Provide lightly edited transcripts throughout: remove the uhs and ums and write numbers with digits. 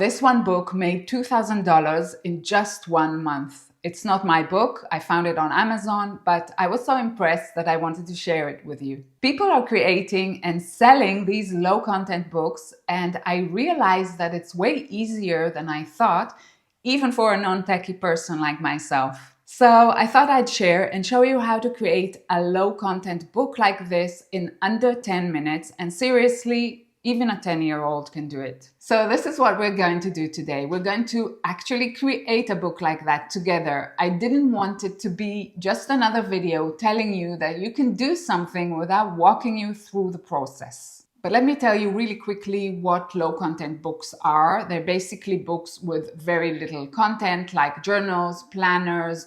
this one book made $2,000 in just 1 month. It's not my book, I found it on Amazon, but I was so impressed that I wanted to share it with you. People are creating and selling these low content books, and I realized that it's way easier than I thought, even for a non-techie person like myself. So I thought I'd share and show you how to create a low content book like this in under 10 minutes, and seriously, even a 10-year-old can do it. So this is what we're going to do today. We're going to actually create a book like that together. I didn't want it to be just another video telling you that you can do something without walking you through the process. But let me tell you really quickly what low content books are. They're basically books with very little content, like journals, planners,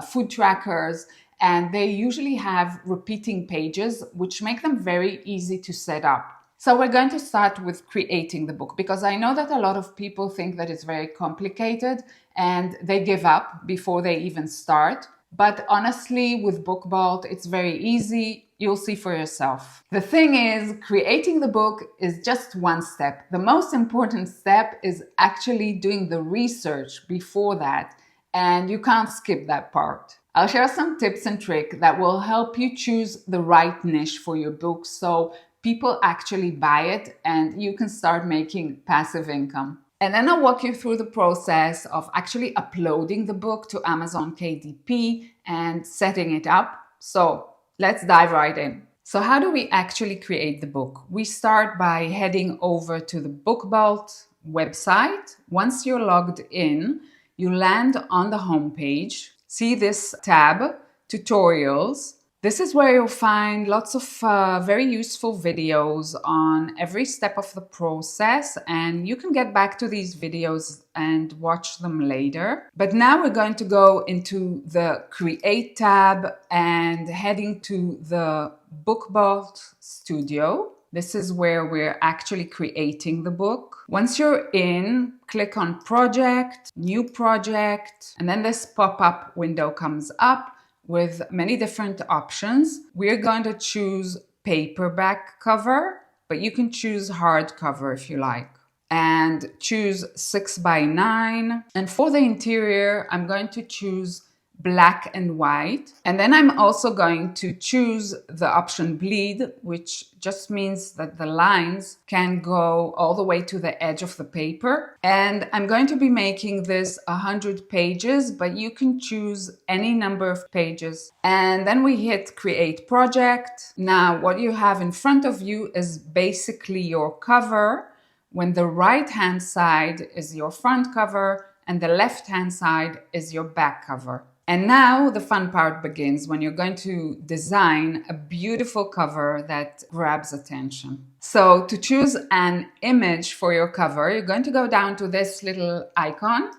food trackers, and they usually have repeating pages, which make them very easy to set up. So we're going to start with creating the book, because I know that a lot of people think that it's very complicated and they give up before they even start. But honestly, with Book Vault, it's very easy. You'll see for yourself. The thing is, creating the book is just one step. The most important step is actually doing the research before that, and you can't skip that part. I'll share some tips and tricks that will help you choose the right niche for your book so people actually buy it and you can start making passive income. And then I'll walk you through the process of actually uploading the book to Amazon KDP and setting it up. So let's dive right in. So how do we actually create the book? We start by heading over to the Book Vault website. Once you're logged in, you land on the home page. See this tab, Tutorials. This is where you'll find lots of very useful videos on every step of the process, and you can get back to these videos and watch them later. But now we're going to go into the Create tab and heading to the Book Vault Studio. This is where we're actually creating the book. Once you're in, click on Project, New Project, and then this pop-up window comes up with many different options. We're going to choose paperback cover, but you can choose hardcover if you like. And choose 6x9. And for the interior, I'm going to choose black and white. And then I'm also going to choose the option bleed, which just means that the lines can go all the way to the edge of the paper. And I'm going to be making this 100 pages, but you can choose any number of pages. And then we hit Create Project. Now, what you have in front of you is basically your cover, when the right-hand side is your front cover and the left-hand side is your back cover. And now the fun part begins, when you're going to design a beautiful cover that grabs attention. So to choose an image for your cover, you're going to go down to this little icon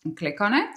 and click on it.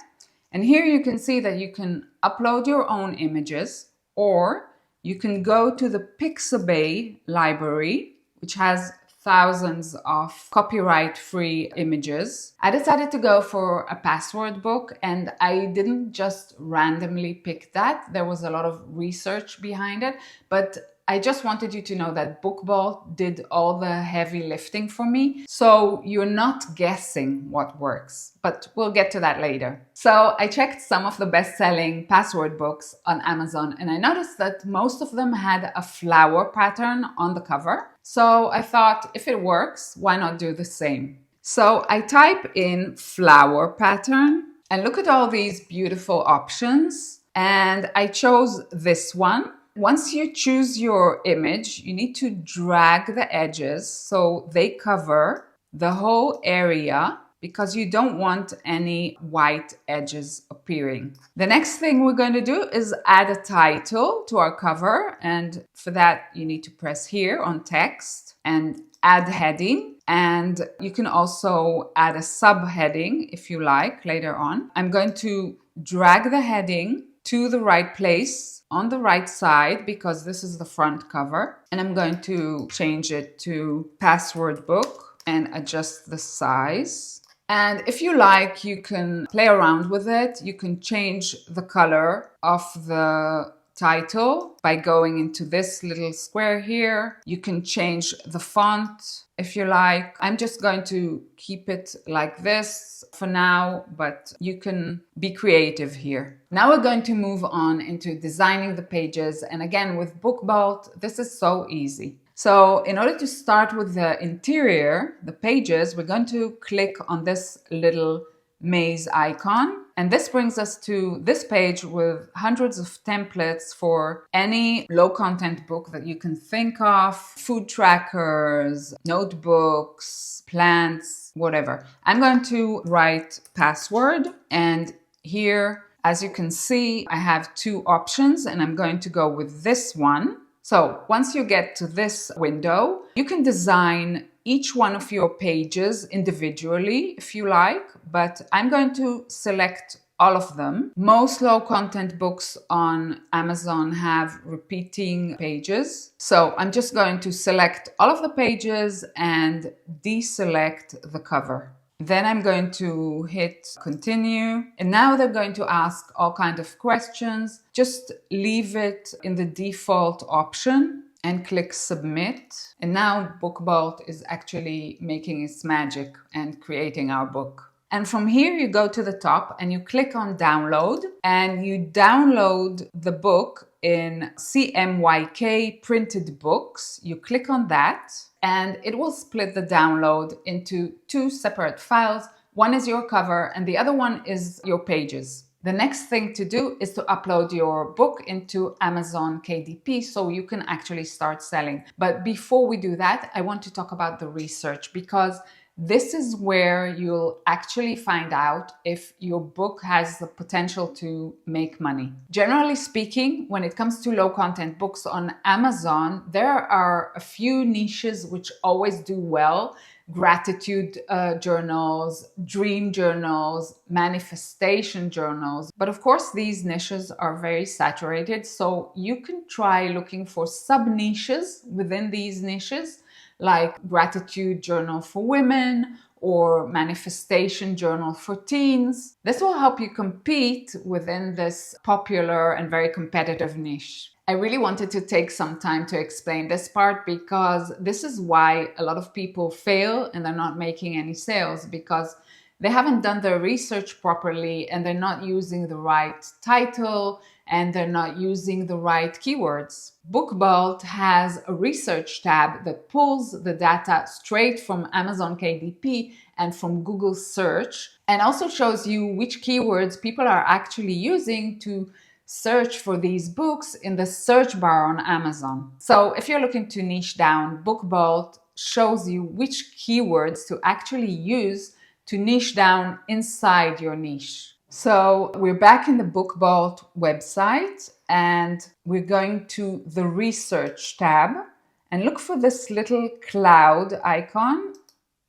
And here you can see that you can upload your own images, or you can go to the Pixabay library, which has thousands of copyright-free images. I decided to go for a password book, and I didn't just randomly pick that. There was a lot of research behind it, but I just wanted you to know that Book Vault did all the heavy lifting for me, so you're not guessing what works, but we'll get to that later. So I checked some of the best-selling password books on Amazon, and I noticed that most of them had a flower pattern on the cover. So I thought, if it works, why not do the same? So I type in flower pattern and look at all these beautiful options, and I chose this one. Once you choose your image, you need to drag the edges so they cover the whole area, because you don't want any white edges appearing. The next thing we're going to do is add a title to our cover, and for that you need to press here on text and add heading, and you can also add a subheading if you like later on. I'm going to drag the heading to the right place on the right side, because this is the front cover, and I'm going to change it to password book and adjust the size. And if you like, you can play around with it. You can change the color of the title by going into this little square here. You can change the font if you like. I'm just going to keep it like this for now, but you can be creative here. Now we're going to move on into designing the pages. And again, with BookBalt, this is so easy. So in order to start with the interior, the pages, we're going to click on this little maze icon. And this brings us to this page with hundreds of templates for any low content book that you can think of, food trackers, notebooks, plants, whatever. I'm going to write password, and here, as you can see, I have two options and I'm going to go with this one. So once you get to this window, you can design each one of your pages individually if you like, but I'm going to select all of them. Most low content books on Amazon have repeating pages. So I'm just going to select all of the pages and deselect the cover. Then I'm going to hit continue. And now they're going to ask all kinds of questions. Just leave it in the default option and click submit. And now BookBalt is actually making its magic and creating our book. And from here you go to the top and you click on download and you download the book in CMYK printed books. You click on that and it will split the download into two separate files. One is your cover and the other one is your pages. The next thing to do is to upload your book into Amazon KDP so you can actually start selling. But before we do that, I want to talk about the research, because this is where you'll actually find out if your book has the potential to make money. Generally speaking, when it comes to low content books on Amazon, there are a few niches which always do well. Gratitude journals, dream journals, manifestation journals. But of course, these niches are very saturated. So you can try looking for sub-niches within these niches, like gratitude journal for women or manifestation journal for teens. This will help you compete within this popular and very competitive niche. I really wanted to take some time to explain this part because this is why a lot of people fail and they're not making any sales, because they haven't done their research properly and they're not using the right title and they're not using the right keywords. BookBalt has a research tab that pulls the data straight from Amazon KDP and from Google search, and also shows you which keywords people are actually using to search for these books in the search bar on Amazon. So if you're looking to niche down, BookBalt shows you which keywords to actually use to niche down inside your niche. So we're back in the BookBalt website and we're going to the research tab and look for this little cloud icon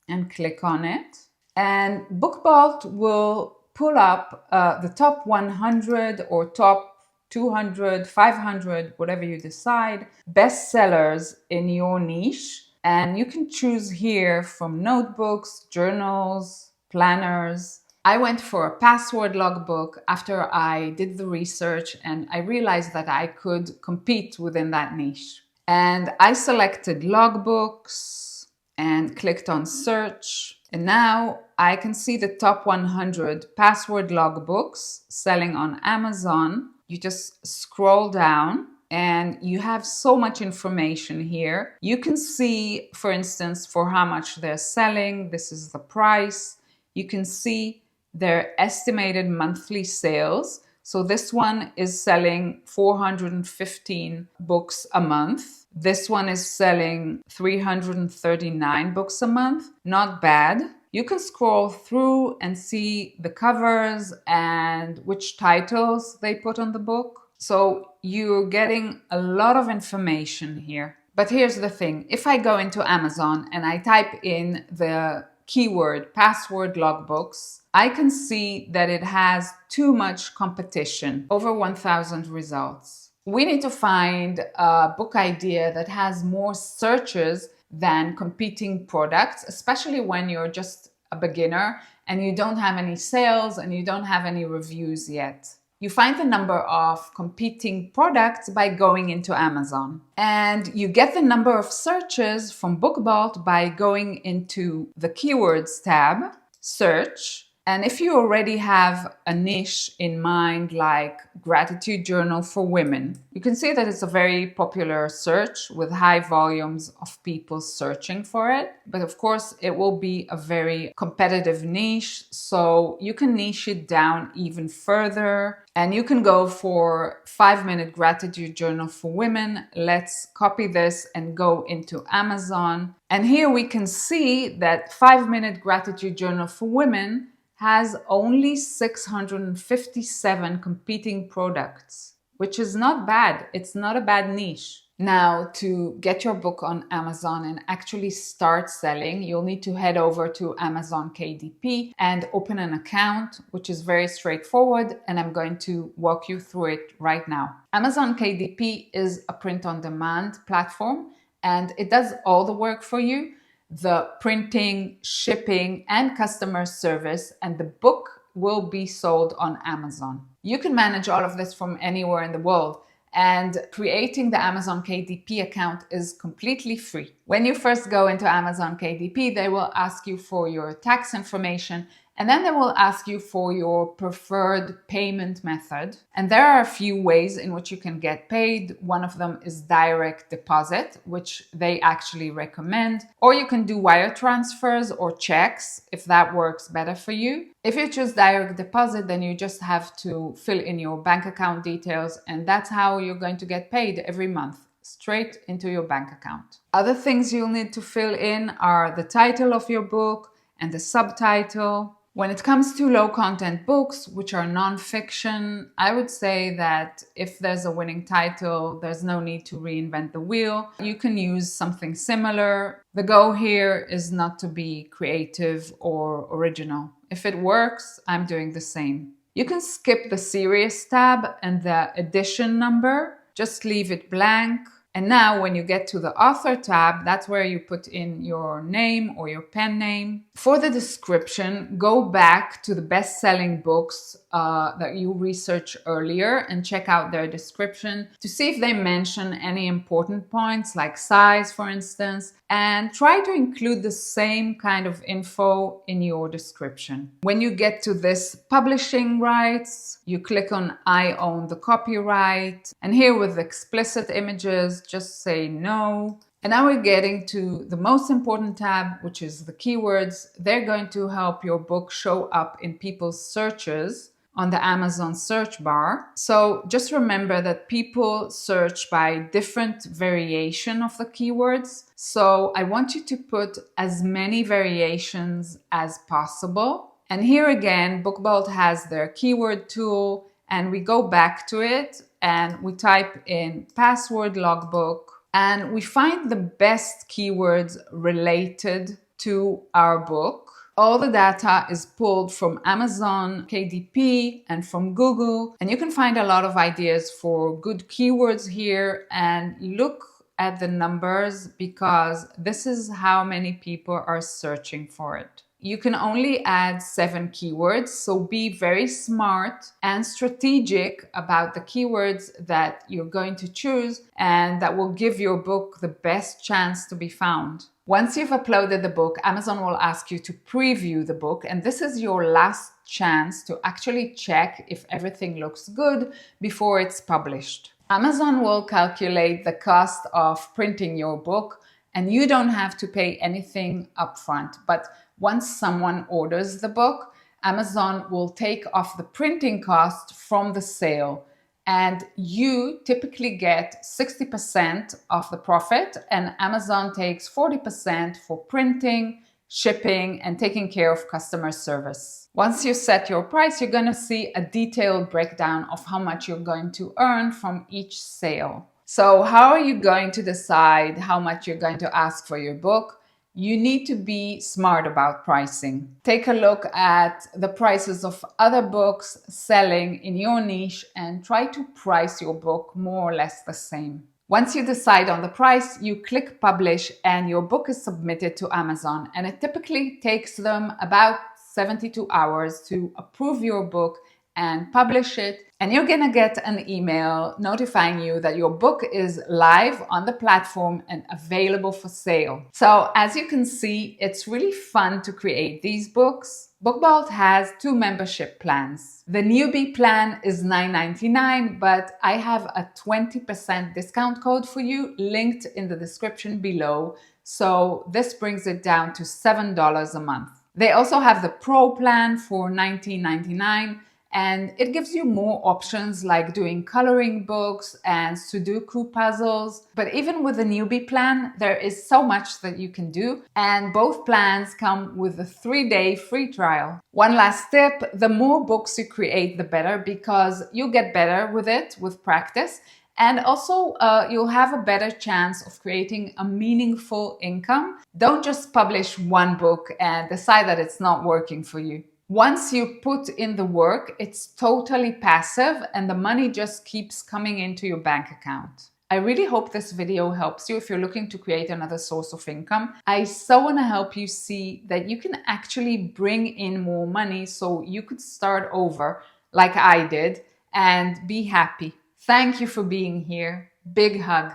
and click on it. And BookBalt will pull up the top 100 or top 200, 500, whatever you decide, bestsellers in your niche. And you can choose here from notebooks, journals, planners. I went for a password logbook after I did the research and I realized that I could compete within that niche. And I selected logbooks and clicked on search. And now I can see the top 100 password logbooks selling on Amazon. You just scroll down and you have so much information here. You can see, for instance, for how much they're selling. This is the price. You can see their estimated monthly sales. So this one is selling 415 books a month. This one is selling 339 books a month. Not bad. You can scroll through and see the covers and which titles they put on the book. So you're getting a lot of information here. But here's the thing. If I go into Amazon and I type in the keyword password logbooks, I can see that it has too much competition, over 1,000 results. We need to find a book idea that has more searches than competing products, especially when you're just a beginner and you don't have any sales and you don't have any reviews yet. You find the number of competing products by going into Amazon. And you get the number of searches from BookBalt by going into the Keywords tab, Search. And if you already have a niche in mind, like gratitude journal for women, you can see that it's a very popular search with high volumes of people searching for it. But of course, it will be a very competitive niche. So you can niche it down even further. And you can go for 5-minute gratitude journal for women. Let's copy this and go into Amazon. And here we can see that 5-minute gratitude journal for women has only 657 competing products, which is not bad. It's not a bad niche. Now, to get your book on Amazon and actually start selling, you'll need to head over to Amazon KDP and open an account, which is very straightforward, and I'm going to walk you through it right now. Amazon KDP is a print-on-demand platform, and it does all the work for you: the printing, shipping, and customer service, and the book will be sold on Amazon. You can manage all of this from anywhere in the world, and creating the Amazon KDP account is completely free. When you first go into Amazon KDP, they will ask you for your tax information, and then they will ask you for your preferred payment method. And there are a few ways in which you can get paid. One of them is direct deposit, which they actually recommend. Or you can do wire transfers or checks if that works better for you. If you choose direct deposit, then you just have to fill in your bank account details, and that's how you're going to get paid every month, straight into your bank account. Other things you'll need to fill in are the title of your book and the subtitle. When it comes to low content books, which are non-fiction, I would say that if there's a winning title, there's no need to reinvent the wheel. You can use something similar. The goal here is not to be creative or original. If it works, I'm doing the same. You can skip the series tab and the edition number. Just leave it blank. And now when you get to the author tab, that's where you put in your name or your pen name. For the description, go back to the best-selling books that you researched earlier and check out their description to see if they mention any important points like size, for instance, and try to include the same kind of info in your description. When you get to this publishing rights, you click on I own the copyright, and here with explicit images, just say no. And now we're getting to the most important tab, which is the keywords. They're going to help your book show up in people's searches on the Amazon search bar. So just remember that people search by different variation of the keywords. So I want you to put as many variations as possible. And here again, BookBalt has their keyword tool, and we go back to it and we type in password logbook, and we find the best keywords related to our book. All the data is pulled from Amazon KDP and from Google, and you can find a lot of ideas for good keywords here, and look at the numbers because this is how many people are searching for it. You can only add 7 keywords, so be very smart and strategic about the keywords that you're going to choose, and that will give your book the best chance to be found. Once you've uploaded the book, Amazon will ask you to preview the book, and this is your last chance to actually check if everything looks good before it's published. Amazon will calculate the cost of printing your book, and you don't have to pay anything upfront. But once someone orders the book, Amazon will take off the printing cost from the sale, and you typically get 60% of the profit, and Amazon takes 40% for printing, shipping, and taking care of customer service. Once you set your price, you're going to see a detailed breakdown of how much you're going to earn from each sale. So how are you going to decide how much you're going to ask for your book? You need to be smart about pricing. Take a look at the prices of other books selling in your niche and try to price your book more or less the same. Once you decide on the price, you click publish and your book is submitted to Amazon, and it typically takes them about 72 hours to approve your book and publish it. And you're gonna get an email notifying you that your book is live on the platform and available for sale. So as you can see, it's really fun to create these books. BookBault has 2 membership plans. The newbie plan is $9.99, but I have a 20% discount code for you linked in the description below. So this brings it down to $7 a month. They also have the Pro plan for $19.99. And it gives you more options like doing coloring books and Sudoku puzzles. But even with the newbie plan, there is so much that you can do. And both plans come with a 3-day free trial. One last tip, the more books you create, the better, because you get better with it with practice. And also, you'll have a better chance of creating a meaningful income. Don't just publish one book and decide that it's not working for you. Once you put in the work, it's totally passive and the money just keeps coming into your bank account. I really hope this video helps you if you're looking to create another source of income. I so want to help you see that you can actually bring in more money so you could start over like I did and be happy. Thank you for being here. Big hug.